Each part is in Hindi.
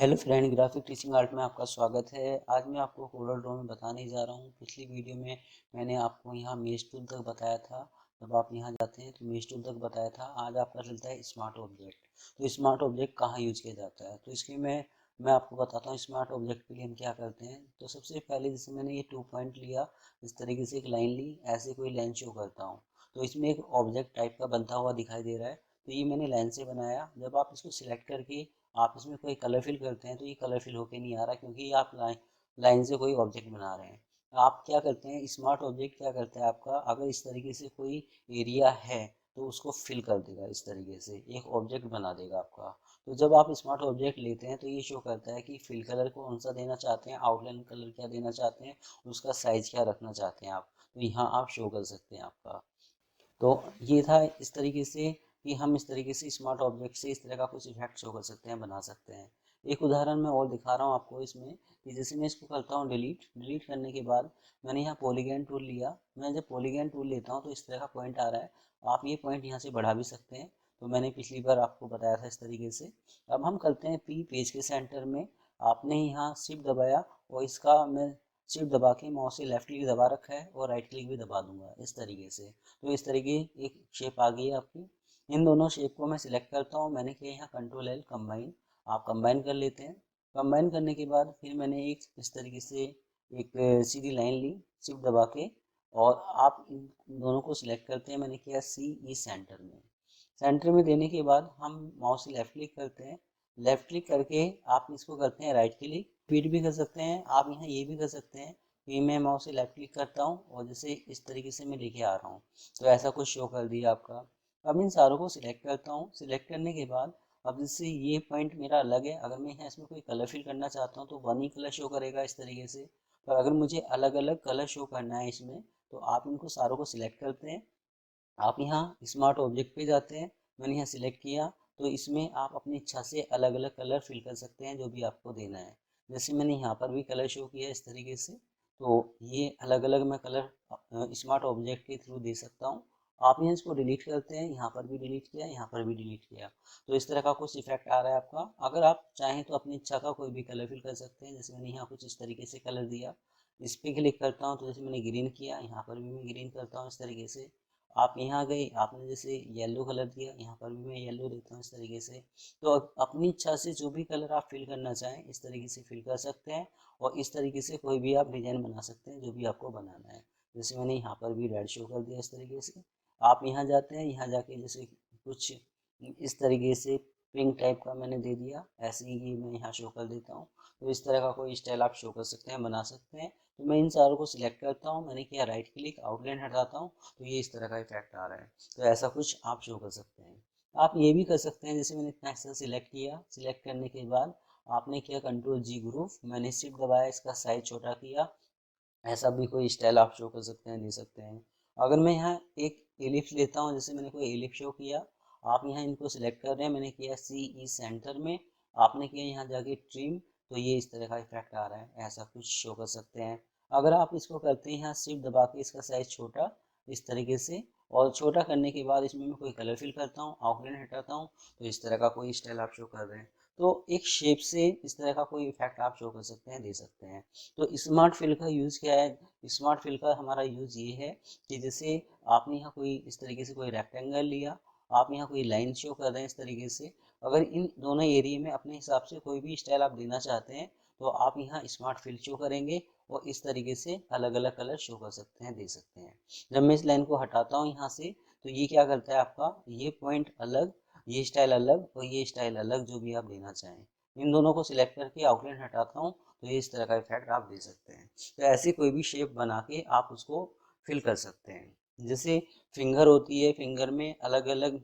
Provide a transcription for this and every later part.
Hello friend, graphic teaching art में आपका स्वागत है। आज मैं आपको कोरल ड्रॉ में बताने जा रहा हूँ। पिछली वीडियो में मैंने आपको यहाँ मेश टूल तक बताया था। जब आप यहाँ जाते हैं तो मेश टूल तक बताया था। आज आपका चलता है स्मार्ट ऑब्जेक्ट। तो स्मार्ट ऑब्जेक्ट कहाँ यूज किया जाता है, तो इसकी मैं आपको बताता हूँ। स्मार्ट ऑब्जेक्ट के लिए हम क्या करते हैं। तो सबसे पहले जैसे मैंने ये 2 पॉइंट लिया, इस तरीके से एक लाइन ली, ऐसे कोई लाइन शो करता हूँ। तो इसमें एक ऑब्जेक्ट टाइप का बनता हुआ दिखाई दे रहा है। तो ये मैंने लाइन से बनाया। जब आप इसको सिलेक्ट करके आप इसमें कोई कलर फिल करते हैं तो ये कलर फिल होके नहीं आ रहा, क्योंकि आप लाइन से कोई ऑब्जेक्ट बना रहे हैं। आप क्या करते हैं, स्मार्ट ऑब्जेक्ट क्या करता है आपका, अगर इस तरीके से कोई एरिया है तो उसको फिल कर देगा, इस तरीके से एक ऑब्जेक्ट बना देगा आपका। तो जब आप स्मार्ट ऑब्जेक्ट लेते हैं तो ये शो करता है कि फिल कलर कौन सा देना चाहते हैं, आउटलाइन कलर क्या देना चाहते हैं, उसका साइज क्या रखना चाहते हैं आप। तो यहाँ आप शो कर सकते हैं आपका। तो ये था इस तरीके से कि हम इस तरीके से स्मार्ट ऑब्जेक्ट से इस तरह का कुछ इफेक्ट शो कर सकते हैं, बना सकते हैं। एक उदाहरण मैं और दिखा रहा हूँ आपको इसमें, कि जैसे मैं इसको करता हूँ डिलीट करने के बाद मैंने यहाँ पॉलीगन टूल लिया। मैं जब पॉलीगन टूल लेता हूँ तो इस तरह का पॉइंट आ रहा है। आप ये पॉइंट यहाँ से बढ़ा भी सकते हैं। तो मैंने पिछली बार आपको बताया था इस तरीके से। अब हम करते हैं पी, पेज के सेंटर में आपने यहाँ शिफ्ट दबाया और इसका मैं शिफ्ट दबा के माउस से लेफ्ट क्लिक दबा रखा है और राइट क्लिक भी दबा दूंगा इस तरीके से। तो इस तरीके एक शेप आ गई है आपकी। इन दोनों शेप को मैं सिलेक्ट करता हूँ। मैंने किया यहाँ कंट्रोल एल कंबाइन। आप कंबाइन कर लेते हैं। कंबाइन करने के बाद फिर मैंने एक इस तरीके से एक सीधी लाइन ली शिफ्ट दबा के, और आप इन दोनों को सिलेक्ट करते हैं। मैंने किया सी ई सेंटर में। सेंटर में देने के बाद हम माउस से लेफ्ट क्लिक करते हैं। लेफ्ट क्लिक करके आप इसको करते हैं राइट क्लिक। रिपीट भी कर सकते हैं आप, यहाँ ये भी कर सकते हैं कि मैं माउस से लेफ्ट क्लिक करता हूँ और जैसे इस तरीके से मैं लेके आ रहा हूँ, तो ऐसा कुछ शो कर दिया आपका। अब इन सारों को सिलेक्ट करता हूँ। सिलेक्ट करने के बाद अब जैसे ये पॉइंट मेरा अलग है, अगर मैं यहाँ इसमें कोई कलर फिल करना चाहता हूँ तो वन ही कलर शो करेगा इस तरीके से। पर अगर मुझे अलग अलग कलर शो करना है इसमें, तो आप इनको सारों को सिलेक्ट करते हैं। आप यहाँ स्मार्ट ऑब्जेक्ट पे जाते हैं। मैंने यहाँ सिलेक्ट किया। तो इसमें आप अपनी इच्छा से अलग अलग कलर फिल कर सकते हैं जो भी आपको देना है। जैसे मैंने यहाँ पर भी कलर शो किया इस तरीके से। तो ये अलग अलग मैं कलर स्मार्ट ऑब्जेक्ट के थ्रू दे सकता हूँ। आप यहाँ इसको डिलीट करते हैं, यहाँ पर भी डिलीट किया, यहाँ पर भी डिलीट किया। तो इस तरह का कुछ इफेक्ट आ रहा है आपका। अगर आप चाहें तो अपनी इच्छा का कोई भी कलर फिल कर सकते हैं। जैसे मैंने यहाँ कुछ इस तरीके से कलर दिया। इस पर क्लिक करता हूँ तो जैसे मैंने ग्रीन किया, यहाँ पर भी मैं ग्रीन करता हूँ इस तरीके से। आप यहाँ गए, आपने जैसे येलो कलर दिया, यहाँ पर भी मैं येलो देता हूँ इस तरीके से। तो अपनी इच्छा से जो भी कलर आप फिल करना चाहें इस तरीके से फिल कर सकते हैं। और इस तरीके से कोई भी आप डिजाइन बना सकते हैं जो भी आपको बनाना है। जैसे मैंने यहाँ पर भी रेड शो कर दिया इस तरीके से। आप यहाँ जाते हैं, यहाँ जाके जैसे कुछ इस तरीके से पिंक टाइप का मैंने दे दिया, ऐसे ही मैं यहाँ शो कर देता हूँ। तो इस तरह का कोई स्टाइल आप शो कर सकते हैं, बना सकते हैं। तो मैं इन सारों को सिलेक्ट करता हूँ। मैंने किया राइट क्लिक, आउटलाइन हटाता हूँ, तो ये इस तरह का इफेक्ट आ रहा है। तो ऐसा कुछ आप शो कर सकते हैं। आप ये भी कर सकते हैं, जैसे मैंने इतना हिस्सा सिलेक्ट किया। सिलेक्ट करने के बाद आपने किया कंट्रोल जी ग्रुप, मैंने शिफ्ट दबाया, इसका साइज छोटा किया। ऐसा भी कोई स्टाइल आप शो कर सकते हैं, दे सकते हैं। अगर मैं यहाँ एक एलिप्स लेता हूँ, जैसे मैंने कोई एलिप्स शो किया, आप यहाँ इनको सिलेक्ट कर रहे हैं। मैंने किया सी ई सेंटर में, आपने किया यहाँ जाके ट्रिम। तो ये इस तरह का इफेक्ट आ रहा है, ऐसा कुछ शो कर सकते हैं। अगर आप इसको करते हैं यहाँ शिफ्ट दबा के इसका साइज छोटा इस तरीके से, और छोटा करने के बाद इसमें मैं कोई कलर फिल करता हूँ, आउटलाइन हटाता हूँ, तो इस तरह का कोई स्टाइल आप शो कर रहे हैं। तो एक शेप से इस तरह का कोई इफेक्ट आप शो कर सकते हैं, दे सकते हैं। तो स्मार्ट फिल का यूज़ क्या है। स्मार्ट फिल का हमारा यूज़ ये है कि जैसे आपने यहाँ कोई इस तरीके से कोई रेक्टेंगल लिया, आप यहाँ कोई लाइन शो कर रहे हैं इस तरीके से। अगर इन दोनों एरिया में अपने हिसाब से कोई भी स्टाइल आप देना चाहते हैं, तो आप यहाँ स्मार्ट फिल शो करेंगे और इस तरीके से अलग अलग कलर शो कर सकते हैं, दे सकते हैं। जब मैं इस लाइन को हटाता हूँ यहाँ से, तो ये क्या करता है आपका, ये पॉइंट अलग, ये स्टाइल अलग और ये स्टाइल अलग, जो भी आप देना चाहें। इन दोनों को सिलेक्ट करके आउटलाइन हटाता हूँ, तो ये इस तरह का इफेक्ट आप दे सकते हैं। तो ऐसी कोई भी शेप बना के आप उसको फिल कर सकते हैं। जैसे फिंगर होती है, फिंगर में अलग अलग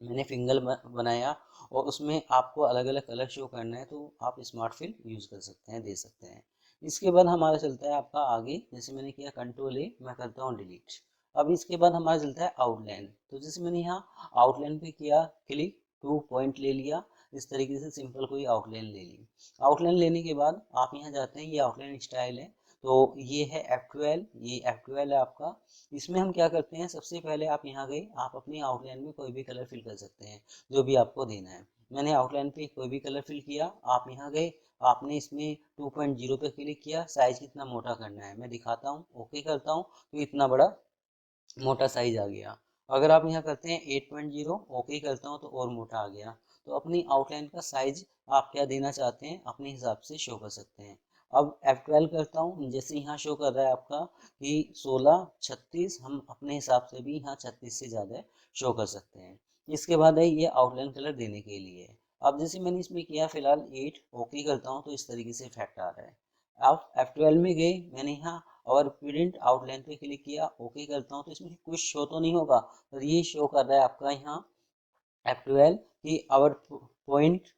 मैंने फिंगर बनाया और उसमें आपको अलग अलग कलर शो करना है, तो आप स्मार्ट फिल यूज़ कर सकते हैं, दे सकते हैं। इसके बाद हमारा चलता है आपका आगे, जैसे मैंने किया कंट्रोल ए, मैं करता हूँ डिलीट। अब इसके बाद हमारा चलता है आउटलाइन। तो जैसे मैंने यहाँ आउटलाइन पे किया क्लिक, 2 पॉइंट ले लिया, इस तरीके से सिंपल कोई आउटलाइन ले ली। आउटलाइन लेने के बाद आप यहाँ जाते हैं, ये आउटलाइन स्टाइल है। तो ये है F12, ये F12 है आपका। इसमें हम क्या करते हैं, सबसे पहले आप यहाँ गए, आप अपनी आउटलाइन में कोई भी कलर फिल कर सकते हैं जो भी आपको देना है। मैंने आउटलाइन पे कोई भी कलर फिल किया, आप यहाँ गए, आपने इसमें 2.0 पे क्लिक किया, साइज कितना मोटा करना है मैं दिखाता हूँ, ओके करता हूँ तो इतना बड़ा मोटा साइज आ गया। अगर आप यहाँ करते हैं 8.0 ओके करता हूँ तो और मोटा आ गया। तो अपनी आउटलाइन का साइज आप क्या देना चाहते हैं अपने हिसाब से शो कर सकते हैं। अब F12 करता हूँ, जैसे यहाँ शो कर रहा है आपका कि 16 36, हम अपने हिसाब से भी यहाँ 36 से ज़्यादा शो कर सकते हैं। इसके बाद है ये आउटलाइन कलर देने के लिए। अब जैसे मैंने इसमें किया फिलहाल 8 ओके करता हूँ तो इस तरीके से इफेक्ट आ रहा है। आप F12 में गए, मैंने यहाँ और प्रिंट आउटलाइन पे क्लिक किया, ओके करता हूँ तो इसमें कुछ शो तो नहीं होगा, तो ये शो कर रहा है आपका यहाँ F12 की over point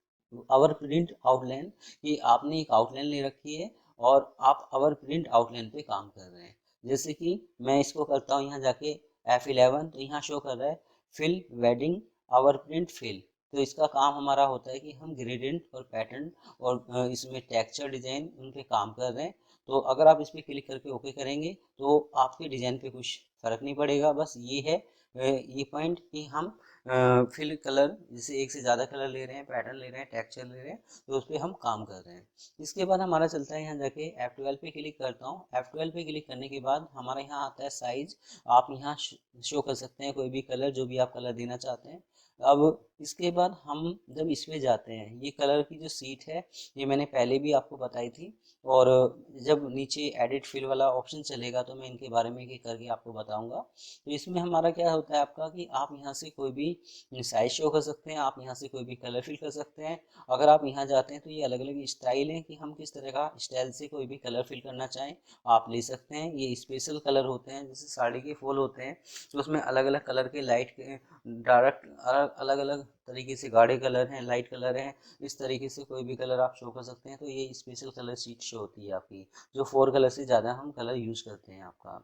overprint outline, कि आपने एक आउटलाइन ले रखी है और आप आवर प्रिंट आउटलाइन पे काम कर रहे हैं। जैसे कि मैं इसको करता हूँ यहाँ जाके F11, तो यहाँ शो कर रहा है फिल वेडिंग आवर प्रिंट फिल। तो इसका काम हमारा होता है कि हम ग्रेडियंट और पैटर्न और इसमें टेक्सचर डिजाइन उन पे काम कर रहे हैं। तो अगर आप इस पर क्लिक करके ओके करेंगे तो आपके डिजाइन पे कुछ फर्क नहीं पड़ेगा। बस ये है ये पॉइंट कि हम फिल कलर, जैसे एक से ज़्यादा कलर ले रहे हैं, पैटर्न ले रहे हैं, टेक्सचर ले रहे हैं, तो उस पर हम काम कर रहे हैं। इसके बाद हमारा चलता है यहाँ जाके F12 पे क्लिक करता हूँ। F12 पे क्लिक करने के बाद हमारा यहाँ आता है साइज। आप यहाँ शो कर सकते हैं कोई भी कलर, जो भी आप कलर देना चाहते हैं। अब इसके बाद हम जब इसमें जाते हैं, ये कलर की जो सीट है ये मैंने पहले भी आपको बताई थी, और जब नीचे एडिट फिल वाला ऑप्शन चलेगा तो मैं इनके बारे में एक करके आपको बताऊंगा। तो इसमें हमारा क्या होता है आपका कि आप यहाँ से कोई भी साइज शो कर सकते हैं, आप यहाँ से कोई भी कलर फिल कर सकते हैं। अगर आप यहाँ जाते हैं तो ये अलग अलग स्टाइल है कि हम किस तरह का स्टाइल से कोई भी कलर फिल करना चाहें आप ले सकते हैं। ये स्पेशल कलर होते हैं, जैसे साड़ी के फूल होते हैं तो उसमें अलग अलग कलर के लाइट के डायरेक्ट अलग अलग तरीके से गाढ़े कलर हैं, लाइट कलर हैं, इस तरीके से कोई भी कलर आप शो कर सकते हैं। तो ये स्पेशल कलर शीट शो होती है आपकी, जो 4 कलर से ज़्यादा हम कलर यूज़ करते हैं आपका।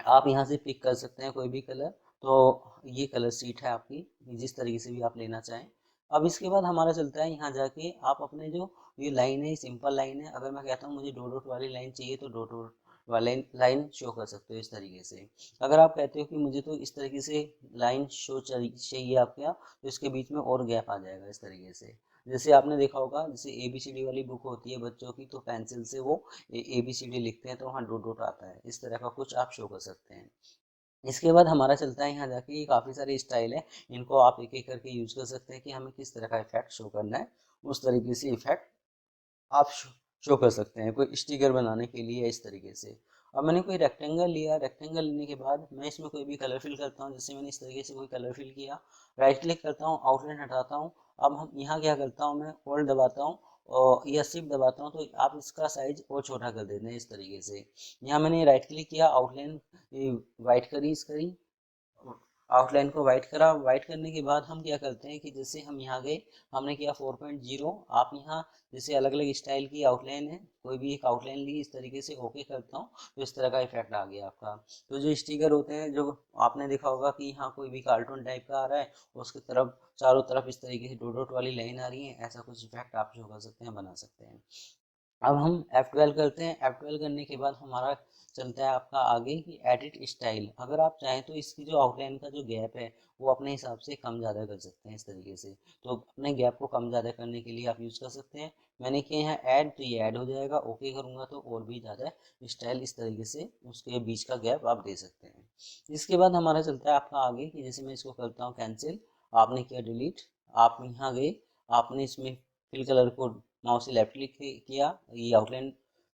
आप यहाँ से पिक कर सकते हैं कोई भी कलर। तो ये कलर शीट है आपकी, जिस तरीके से भी आप लेना चाहें। अब इसके बाद हमारा चलता है यहाँ जाके आप अपने जो ये लाइन है, सिंपल लाइन है, अगर मैं कहता हूँ मुझे डॉट डॉट वाली लाइन चाहिए तो डॉट डॉट वाली लाइन शो कर सकते हो इस तरीके से। अगर आप कहते हो कि मुझे तो इस तरीके से लाइन शो चाहिए आपके यहाँ, तो इसके बीच में और गैप आ जाएगा इस तरीके से। जैसे आपने देखा होगा, जैसे ABCD वाली बुक होती है बच्चों की, तो पेंसिल से वो ABCD लिखते हैं तो वहाँ डॉट डॉट आता है, इस तरह का कुछ आप शो कर सकते हैं। इसके बाद हमारा चलता है यहाँ जाके, ये काफ़ी सारे स्टाइल है, इनको आप एक एक करके यूज कर सकते हैं कि हमें किस तरह का इफेक्ट शो करना है, उस तरीके से इफेक्ट आप शो कर सकते हैं। कोई स्टिकर बनाने के लिए इस तरीके से। अब मैंने कोई रेक्टेंगल लिया, रेक्टेंगल लेने के बाद मैं इसमें कोई भी कलर फिल करता हूँ। जैसे मैंने इस तरीके से कोई कलर फिल किया, राइट क्लिक करता हूँ, आउटलाइन हटाता हूँ। अब हम यहाँ क्या करता हूँ, मैं होल्ड दबाता हूँ और या शिफ्ट दबाता हूँ, तो आप इसका साइज और छोटा कर देते हैं इस तरीके से। यहाँ मैंने राइट क्लिक किया, आउटलाइन वाइट करी, इसकरी आउटलाइन को वाइट करा। वाइट करने के बाद हम क्या करते हैं कि जैसे हम यहाँ गए, हमने किया 4.0, आप यहाँ जैसे अलग अलग स्टाइल की आउटलाइन है, कोई भी एक आउटलाइन ली, इस तरीके से ओके करता हूँ तो इस तरह का इफेक्ट आ गया आपका। तो जो स्टिकर होते हैं, जो आपने देखा होगा कि यहाँ कोई भी कार्टून टाइप का आ रहा है, उसकी तरफ चारों तरफ इस तरीके से डॉट डॉट वाली लाइन आ रही है, ऐसा कुछ इफेक्ट आप शो कर सकते हैं, बना सकते हैं। अब हम F12 करते हैं। F12 करने के बाद हमारा चलता है आपका आगे की एडिट स्टाइल। अगर आप चाहें तो इसकी जो आउटलाइन का जो गैप है वो अपने हिसाब से कम ज़्यादा कर सकते हैं इस तरीके से। तो अपने गैप को कम ज़्यादा करने के लिए आप यूज़ कर सकते हैं। मैंने किया यहाँ ऐड, तो ये ऐड हो जाएगा। ओके करूँगा तो और भी ज़्यादा स्टाइल इस तरीके से उसके बीच का गैप आप दे सकते हैं। इसके बाद हमारा चलता है आपका आगे कि जैसे मैं इसको करता हूँ कैंसिल, आपने किया डिलीट, आप यहाँ गए, आपने इसमें फिल कलर को माउस से लेफ्ट क्लिक किया, ये आउटलाइन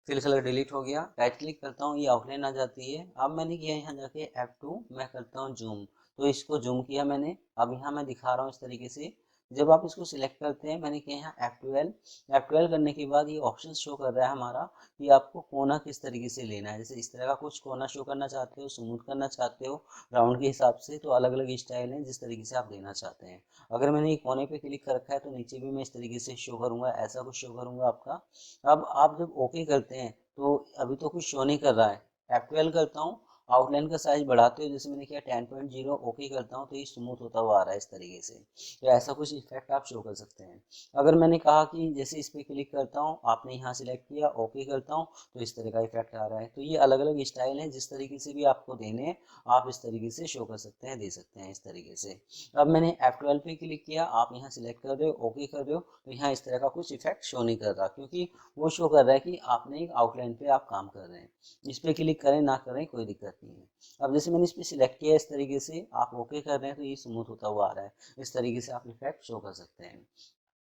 फिल कलर डिलीट हो गया। राइट क्लिक करता हूँ, ये आउटलाइन आ जाती है। अब मैंने किया यहाँ जाके F2, मैं करता हूँ जूम, तो इसको जूम किया मैंने। अब यहाँ मैं दिखा रहा हूँ इस तरीके से। जब आप इसको सिलेक्ट करते हैं, मैंने किया यहाँ F12 करने के बाद ये ऑप्शन शो कर रहा है हमारा कि आपको कोना किस तरीके से लेना है। जैसे इस तरह का कुछ कोना शो करना चाहते हो, स्मूथ करना चाहते हो, राउंड के हिसाब से, तो अलग अलग स्टाइल है जिस तरीके से आप देना चाहते हैं। अगर मैंने ये कोने पे क्लिक कर रखा है तो नीचे भी मैं इस तरीके से शो करूंगा, ऐसा कुछ शो करूंगा आपका। अब आप जब ओके करते हैं तो अभी तो कुछ शो नहीं कर रहा है, F12 करता हूँ, आउटलाइन का साइज बढ़ाते हो, जैसे मैंने किया 10.0 ओके करता हूँ तो ये स्मूथ होता हुआ आ रहा है इस तरीके से। तो ऐसा कुछ इफेक्ट आप शो कर सकते हैं। अगर मैंने कहा कि जैसे इस पर क्लिक करता हूँ, आपने यहाँ सिलेक्ट किया, ओके करता हूँ तो इस तरह का इफेक्ट आ रहा है। तो ये अलग अलग स्टाइल हैं, जिस तरीके से भी आपको देने हैं आप इस तरीके से शो कर सकते हैं, दे सकते हैं इस तरीके से। अब मैंने F12 पे क्लिक किया, आप यहाँ सिलेक्ट कर रहे हो, ओके कर रहे हो, तो यहाँ इस तरह का कुछ इफेक्ट शो नहीं कर रहा, क्योंकि वो शो कर रहा है कि आपने एक आउटलाइन पे आप काम कर रहे हैं। इस पर क्लिक करें ना करें कोई दिक्कत नहीं है। अब जैसे मैंने इस पर सिलेक्ट किया इस तरीके से, आप ओके कर रहे हैं तो ये स्मूथ होता हुआ आ रहा है। इस तरीके से आप इफेक्ट शो कर सकते हैं।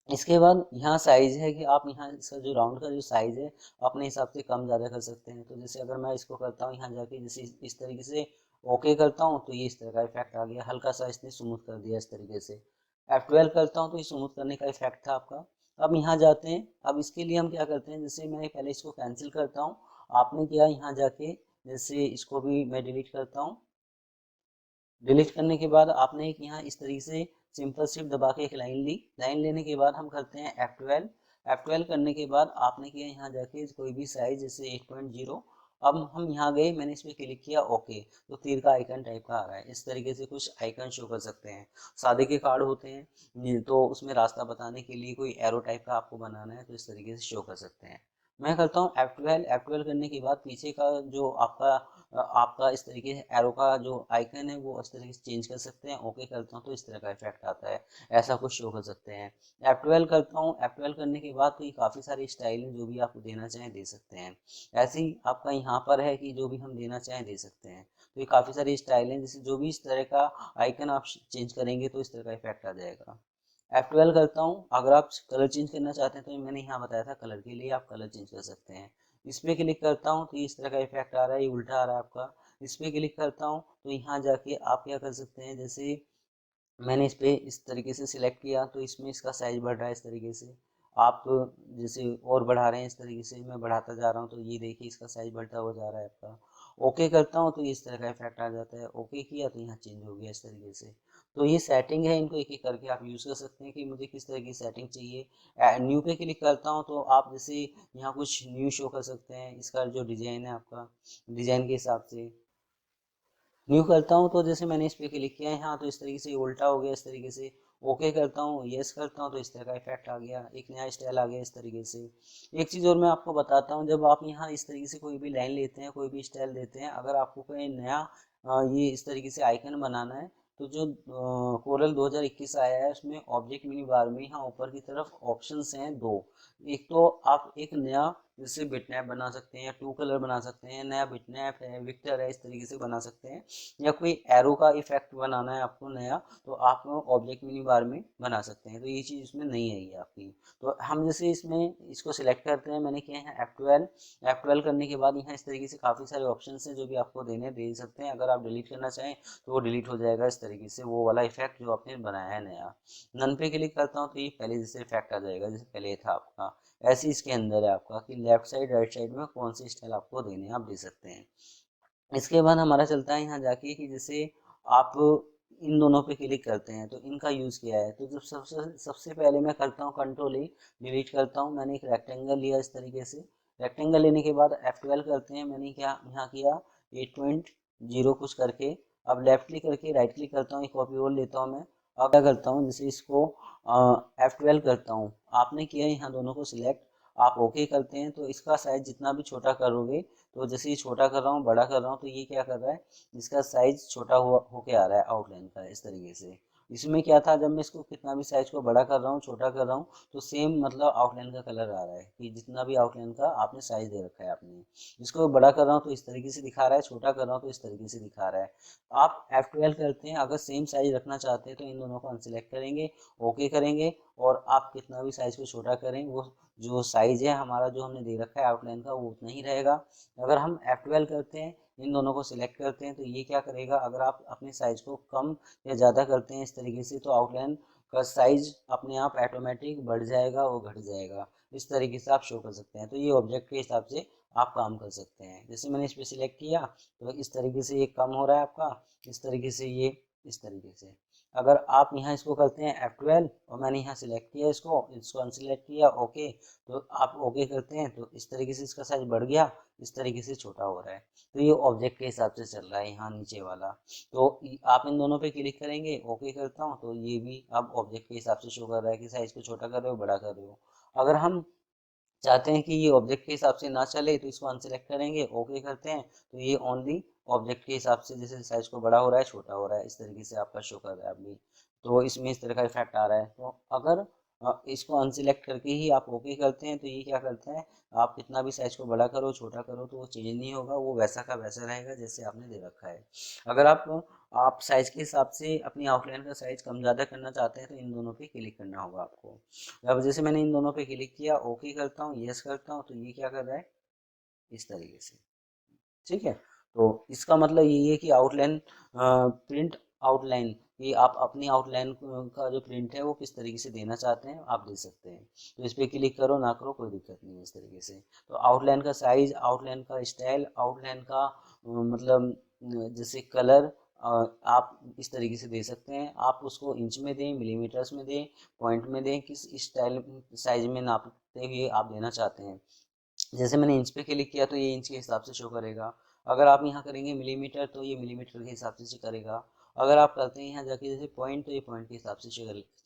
इसके बाद यहाँ साइज है कि आप यहाँ इसका जो राउंड का जो साइज है अपने हिसाब से कम ज़्यादा कर सकते हैं। तो जैसे अगर मैं इसको करता हूँ यहाँ जाके, जैसे इस तरीके से ओके करता हूँ तो ये इस तरह का इफेक्ट आ गया, हल्का सा इसने स्मूथ कर दिया इस तरीके से। F12 करता हूँ तो ये स्मूथ करने का इफेक्ट था आपका। अब यहाँ जाते हैं, अब इसके लिए हम क्या करते हैं, जैसे मैं पहले इसको कैंसिल करता हूँ, आपने किया यहाँ जाके, जैसे इसको भी मैं डिलीट करता हूँ। डिलीट करने के बाद आपने एक यहाँ इस तरीके से सिंपल शिफ्ट दबा के एक लाइन ली। लाइन लेने के बाद हम करते हैं F12। F12 करने के बाद आपने किया यहाँ जाके कोई भी साइज, जैसे 8.0। अब हम यहाँ गए, मैंने इस पर क्लिक किया, ओके, तो तीर का आइकन टाइप का आ रहा है। इस तरीके से कुछ आइकन शो कर सकते हैं। सादे के कार्ड होते हैं तो उसमें रास्ता बताने के लिए कोई एरो टाइप का आपको बनाना है तो इस तरीके से शो कर सकते हैं। मैं करता हूँ F12 करने के बाद पीछे का जो आपका इस तरीके से एरो का जो आइकन है वो इस तरीके से चेंज कर सकते हैं। ओके करता हूँ तो इस तरह का इफेक्ट आता है, ऐसा कुछ शो कर सकते हैं। F12 करता हूँ, F12 करने के बाद तो ये काफ़ी सारे स्टाइल हैं, जो भी आप देना चाहें दे सकते हैं। ऐसे ही आपका यहाँ पर है कि जो भी हम देना चाहें दे सकते हैं। तो ये काफ़ी सारे स्टाइल हैं, जैसे जो भी इस तरह का आइकन आप चेंज करेंगे तो इस तरह का इफेक्ट आ जाएगा। F12 करता हूँ, अगर आप कलर चेंज करना चाहते हैं तो मैंने यहाँ बताया था कलर के लिए आप कलर चेंज कर सकते हैं। इस पर क्लिक करता हूँ तो इस तरह का इफेक्ट आ रहा है, ये उल्टा आ रहा है आपका। इस पर क्लिक करता हूँ तो यहाँ जाके आप क्या कर सकते हैं, जैसे मैंने इस पे इस तरीके से सिलेक्ट किया तो इसमें इसका साइज बढ़ रहा है इस तरीके से। आप जैसे और बढ़ा रहे हैं, इस तरीके से मैं बढ़ाता जा रहा हूँ तो ये देखिए इसका साइज बढ़ता हुआ जा रहा है आपका। ओके करता हूँ तो ये इस तरह का इफेक्ट आ जाता है, ओके किया तो यहाँ चेंज हो गया इस तरीके से। तो ये सेटिंग है, इनको एक एक करके आप यूज़ कर सकते हैं कि मुझे किस तरह की सेटिंग चाहिए। न्यू पे क्लिक करता हूँ तो आप जैसे यहाँ कुछ न्यू शो कर सकते हैं, इसका जो डिज़ाइन है आपका डिज़ाइन के हिसाब से। न्यू करता हूँ तो जैसे मैंने इस पे क्लिक किया है, हाँ, तो इस तरीके से उल्टा हो गया इस तरीके से। ओके करता हूँ, यस करता हूँ तो इस तरह का इफेक्ट आ गया, एक नया स्टाइल आ गया इस तरीके से। एक चीज़ और मैं आपको बताता हूँ, जब आप यहाँ इस तरीके से कोई भी लाइन लेते हैं, कोई भी स्टाइल देते हैं, अगर आपको कोई नया ये इस तरीके से आइकन बनाना है, तो जो कोरल 2021 आया है उसमें ऑब्जेक्ट मिनी बार में यहाँ ऊपर की तरफ ऑप्शंस हैं दो। एक तो आप एक नया जैसे बिटमैप बना सकते हैं या टू कलर बना सकते हैं, नया बिटमैप है, विक्टर है, इस तरीके से बना सकते हैं। या कोई एरो का इफेक्ट बनाना है आपको नया, तो आप ऑब्जेक्ट मिनी बार में बना सकते हैं। तो ये चीज़ इसमें नहीं आई है आपकी। तो हम जैसे इसमें इसको सिलेक्ट करते हैं, मैंने किया है F12 करने के बाद यहाँ इस तरीके से काफ़ी सारे ऑप्शन हैं जो भी आपको देने दे सकते हैं। अगर आप डिलीट करना चाहें तो वो डिलीट हो जाएगा इस तरीके से, वो वाला इफेक्ट जो आपने बनाया है नया। नन पे क्लिक करता हूँ तो ये पहले जैसे इफेक्ट आ जाएगा जैसे पहले था आपका। ऐसे इसके अंदर है आपका कि लेफ्ट साइड राइट साइड में कौन सी स्टाइल आपको देने हैं आप दे सकते हैं। इसके बाद हमारा चलता है यहाँ जाके कि जैसे आप इन दोनों पे क्लिक करते हैं तो इनका यूज़ किया है। तो जब सबसे सबसे पहले मैं करता हूँ कंट्रोल ए, डिलीट करता हूँ। मैंने एक रेक्टेंगल लिया इस तरीके से। रेक्टेंगल लेने के बाद F12 करते हैं, मैंने क्या यहाँ किया 8.0 कुछ करके। अब लेफ्ट क्लिक करके राइट क्लिक करता हूँ, एक कॉपी और लेता हूँ मैं। अब क्या करता हूँ, जैसे इसको F12 करता हूँ, आपने किया यहाँ दोनों को सिलेक्ट, आप ओके करते हैं तो इसका साइज जितना भी छोटा करोगे, तो जैसे ये छोटा कर रहा हूँ बड़ा कर रहा हूँ तो ये क्या कर रहा है, इसका साइज छोटा हुआ होके आ रहा है आउटलाइन का इस तरीके से। इसमें क्या था, जब मैं इसको कितना भी साइज को बड़ा कर रहा हूँ छोटा कर रहा हूँ तो सेम मतलब आउटलाइन का कलर आ रहा है कि जितना भी आउटलाइन का आपने साइज दे रखा है आपने। इसको बड़ा कर रहा हूँ तो इस तरीके से दिखा रहा है, छोटा कर रहा हूँ तो इस तरीके से दिखा रहा है। आप F12 करते हैं, अगर सेम साइज रखना चाहते हैं तो इन दोनों को अनसिलेक्ट करेंगे, ओके करेंगे, और आप कितना भी साइज को छोटा करें वो जो साइज है हमारा जो हमने दे रखा है आउटलाइन का वो उतना ही रहेगा। अगर हम F12 करते हैं, इन दोनों को सिलेक्ट करते हैं, तो ये क्या करेगा, अगर आप अपने साइज को कम या ज़्यादा करते हैं इस तरीके से तो आउटलाइन का साइज अपने आप ऑटोमेटिक बढ़ जाएगा, वो घट जाएगा। इस तरीके से आप शो कर सकते हैं। तो ये ऑब्जेक्ट के हिसाब से आप काम कर सकते हैं। जैसे मैंने इस पर सिलेक्ट किया तो इस तरीके से ये कम हो रहा है आपका, इस तरीके से ये इस तरीके से। अगर आप यहाँ इसको करते हैं F12 और मैंने यहाँ सिलेक्ट किया इसको अनसिलेक्ट किया ओके, तो आप ओके करते हैं तो इस तरीके से इसका साइज बढ़ गया, इस तरीके से छोटा हो रहा है। तो ये ऑब्जेक्ट के हिसाब से चल रहा है यहाँ नीचे वाला। तो आप इन दोनों पे क्लिक करेंगे, ओके करता हूँ, तो ये भी अब ऑब्जेक्ट के हिसाब से शो कर रहा है कि साइज को छोटा कर रहे हो बड़ा कर रहे हो। अगर हम चाहते हैं कि ये ऑब्जेक्ट के हिसाब से ना चले तो इसको अनसेलेक्ट करेंगे, ओके करते हैं, तो ये ओनली ऑब्जेक्ट के हिसाब से जैसे साइज को बड़ा हो रहा है छोटा हो रहा है इस तरीके से आपका शो कर रहा है अभी। तो इसमें इस तरह का इफेक्ट आ रहा है। तो अगर इसको अनसिलेक्ट करके ही आप ओके करते हैं तो ये क्या करता है, आप कितना भी साइज को बड़ा करो छोटा करो तो वो चेंज नहीं होगा, वो वैसा का वैसा रहेगा जैसे आपने दे रखा है। अगर आप साइज के हिसाब से अपनी आउटलाइन का साइज कम ज़्यादा करना चाहते हैं तो इन दोनों पे क्लिक करना होगा आपको। अब जैसे मैंने इन दोनों पे क्लिक किया, ओके करता हूँ, यस करता हूँ, तो ये क्या कर रहा है इस तरीके से। ठीक है, तो इसका मतलब ये है कि आउटलाइन प्रिंट आउटलाइन, ये आप अपनी आउटलाइन का जो प्रिंट है वो किस तरीके से देना चाहते हैं आप दे सकते हैं। तो इस पर क्लिक करो ना करो कोई दिक्कत नहीं है इस तरीके से। तो आउटलाइन का साइज, आउटलाइन का स्टाइल, आउटलाइन का मतलब जैसे कलर आप इस तरीके से दे सकते हैं। आप उसको इंच में दें, मिलीमीटर्स में दें, पॉइंट में दें, किस स्टाइल साइज में नापते हुए आप देना चाहते हैं। जैसे मैंने इंच पे क्लिक किया तो ये इंच के हिसाब से शो करेगा। अगर आप यहाँ करेंगे मिलीमीटर तो ये मिलीमीटर के हिसाब से करेगा। अगर आप करते हैं यहाँ जाके जैसे पॉइंट तो ये पॉइंट के हिसाब से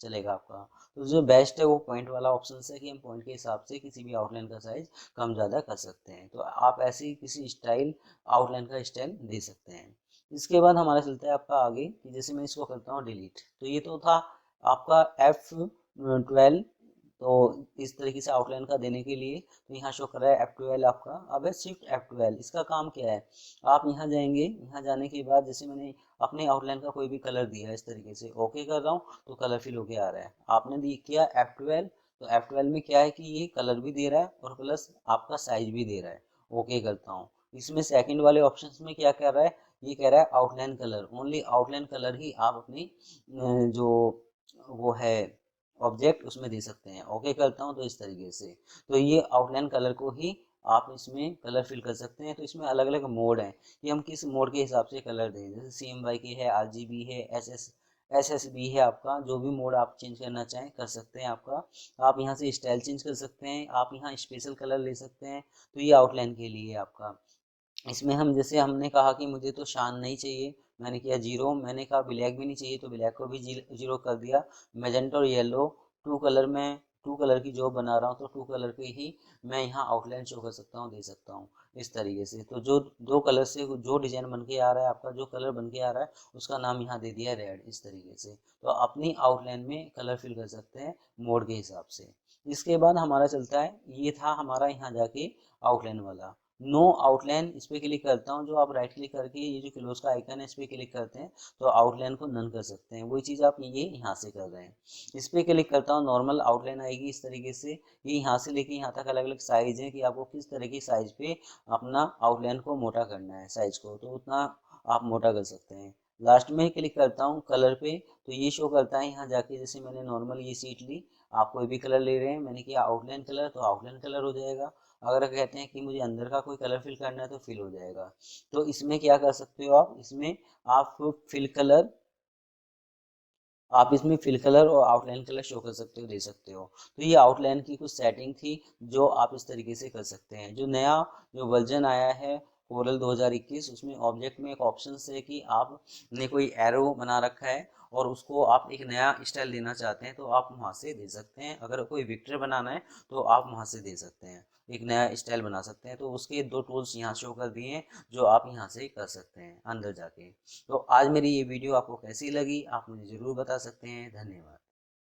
चलेगा आपका। तो जो बेस्ट है वो पॉइंट वाला ऑप्शन है कि हम पॉइंट के हिसाब से किसी भी आउटलाइन का साइज कम ज़्यादा कर सकते हैं। तो आप ऐसे ही किसी स्टाइल आउटलाइन का स्टाइल दे सकते हैं। इसके बाद हमारा चलता है आपका आगे कि जैसे मैं इसको करता हूँ डिलीट, तो ये तो था आपका F12। तो इस तरीके से आउटलाइन का देने के लिए तो यहाँ शो कर रहा है F12 आपका। अब है शिफ्ट F12, इसका काम क्या है, आप यहाँ जाएंगे, यहाँ जाने के बाद जैसे मैंने अपने आउटलाइन का कोई भी कलर दिया है इस तरीके से, ओके कर रहा हूँ तो कलर फिल होके आ रहा है। आपने किया F12, तो F12 में क्या है कि ये कलर भी दे रहा है और प्लस आपका साइज भी दे रहा है। ओके करता हूँ। इसमें सेकंड वाले ऑप्शंस में क्या कर रहा है, ये कह रहा है outline colour, only outline colour ही आप अपनी जो वो है ऑब्जेक्ट उसमें दे सकते हैं। ओके करता हूँ तो इस तरीके से, तो ये आउटलाइन कलर को ही आप इसमें कलर फिल कर सकते हैं। तो इसमें अलग अलग मोड हैं कि हम किस मोड के हिसाब से कलर दें, जैसे CMYK के है, RGB है, SSB है, आपका जो भी मोड आप चेंज करना चाहें कर सकते हैं आपका। आप यहाँ से स्टाइल चेंज कर सकते हैं, आप यहाँ स्पेशल कलर ले सकते हैं। तो ये आउटलाइन के लिए आपका। इसमें हम जैसे हमने कहा कि मुझे तो शान नहीं चाहिए, मैंने किया जीरो, मैंने कहा ब्लैक भी नहीं चाहिए तो ब्लैक को भी जीरो कर दिया। मैजेंटा और येलो टू कलर में, टू कलर की जो बना रहा हूँ तो टू कलर के ही मैं यहाँ आउटलाइन शो कर सकता हूँ, दे सकता हूँ इस तरीके से। तो जो दो कलर से जो डिजाइन बन के आ रहा है आपका, जो कलर बन के आ रहा है उसका नाम यहाँ दे दिया रेड इस तरीके से। तो अपनी आउटलाइन में कलर फिल कर सकते हैं मोड के हिसाब से। इसके बाद हमारा चलता है, ये था हमारा यहाँ जाके आउटलाइन वाला। नो आउटलाइन, इस पर क्लिक करता हूँ, जो आप राइट क्लिक करके ये जो क्लोज का आइकन है इस पर क्लिक करते हैं तो आउटलाइन को नन कर सकते हैं। वही चीज़ आप ये यहाँ से कर रहे हैं। इस पर क्लिक करता हूँ, नॉर्मल आउटलाइन आएगी इस तरीके से। ये यहाँ से लेके यहाँ तक अलग अलग साइज है कि आपको किस तरह की साइज पे अपना आउटलाइन को मोटा करना है, साइज को तो उतना आप मोटा कर सकते हैं। लास्ट में ही क्लिक करता हूँ कलर पे, तो ये शो करता है यहाँ जाके, जैसे मैंने नॉर्मल ये सीट ली, आप कोई भी कलर ले रहे हैं, मैंने किया आउटलाइन कलर तो आउटलाइन कलर हो जाएगा। अगर कहते हैं कि मुझे अंदर का कोई कलर फिल करना है तो फिल हो जाएगा। तो इसमें क्या कर सकते हो आप, इसमें आप फिल कलर, आप इसमें फिल कलर और आउटलाइन कलर शो कर सकते हो, दे सकते हो। तो ये आउटलाइन की कुछ सेटिंग थी जो आप इस तरीके से कर सकते हैं। जो नया जो वर्जन आया है कोरल 2021, उसमें ऑब्जेक्ट में एक ऑप्शन है कि आपने कोई एरो बना रखा है और उसको आप एक नया स्टाइल देना चाहते हैं तो आप वहाँ से दे सकते हैं। अगर कोई विक्टर बनाना है तो आप वहाँ से दे सकते हैं, एक नया स्टाइल बना सकते हैं। तो उसके दो टूल्स यहाँ शो कर दिए हैं जो आप यहाँ से कर सकते हैं अंदर जाके। तो आज मेरी ये वीडियो आपको कैसी लगी आप मुझे ज़रूर बता सकते हैं। धन्यवाद।